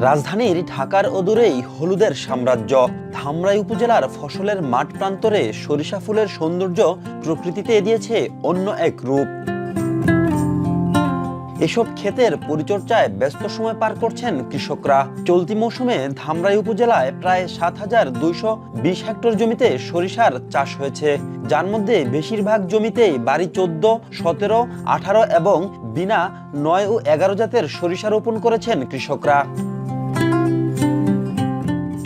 রাজধানীর ঢাকার অদূরেই হলুদের সাম্রাজ্য। ধামরাই উপজেলার ফসলের মাঠ প্রান্তরে সরিষা ফুলের সৌন্দর্য প্রকৃতিতে দিয়েছে অন্য এক রূপ। এসব ক্ষেতের পরিচর্যায় ব্যস্ত সময় পার করছেন কৃষকরা। চলতি মৌসুমে ধামরাই উপজেলায় প্রায় ৭,২২০ হেক্টর জমিতে সরিষার চাষ হয়েছে, যার মধ্যে বেশিরভাগ জমিতেই বাড়ি ১৪, ১৭, ১৮ এবং বিনা ৯ ও ১১ জাতের সরিষা রোপণ করেছেন কৃষকরা।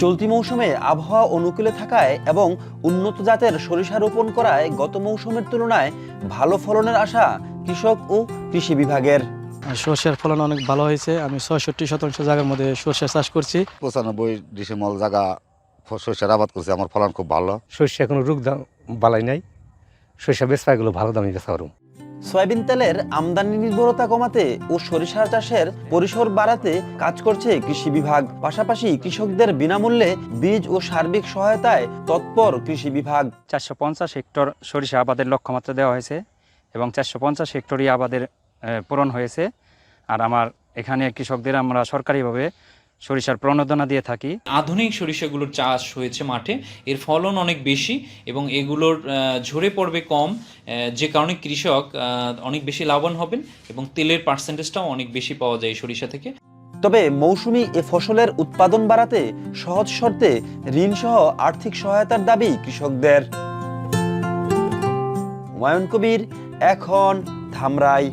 চলতি মৌসুমে আবহাওয়া অনুকূলে থাকায় এবং উন্নত জাতের সরিষা রোপণ করায় গত মৌসুমের তুলনায় ভালো ফলনের আশা কৃষক ও কৃষি বিভাগের। সর্ষের ফলন অনেক ভালো হয়েছে। আমি ৬৬% জায়গার মধ্যে সর্ষে চাষ করছি। ৯৫ ডিসেম্বর জায়গা সর্ষের আবাদ করছি, আমার ফলন খুব ভালো। সর্ষে কোনো রোগ বালাই নাই, সর্ষে বেচপাগুলো ভালো দামে বেচা পারুম। সয়াবিন তেলের আমদানি নির্ভরতা কমাতে ও সরিষা চাষের পরিসর বাড়াতে কাজ করছে কৃষি বিভাগ। পাশাপাশি কৃষকদের বিনামূল্যে বীজ ও সার্বিক সহায়তায় তৎপর কৃষি বিভাগ। ৪৫০ হেক্টর সরিষা আবাদের লক্ষ্যমাত্রা দেওয়া হয়েছে এবং ৪৫০ হেক্টরই আবাদের পূরণ হয়েছে। আর আমার এখানে কৃষকদের আমরা সরকারিভাবে সরিষার প্রণোদনা দিয়ে থাকি। আধুনিক সরিষাগুলোর চাষ হয়েছে মাঠে, এর ফলন অনেক বেশি এবং এগুলোর ঝরে পড়বে কম, যে কারণে কৃষক অনেক বেশি লাভবান হবেন এবং তেলের পার্সেন্টেজটাও অনেক বেশি পাওয়া যায় সরিষা থেকে। তবে মৌসুমী এ ফসলের উৎপাদন বাড়াতে সহজ শর্তে ঋণসহ আর্থিক সহায়তার দাবি কৃষকদের। হুমায়ুন কবির, এখন ধামরাই।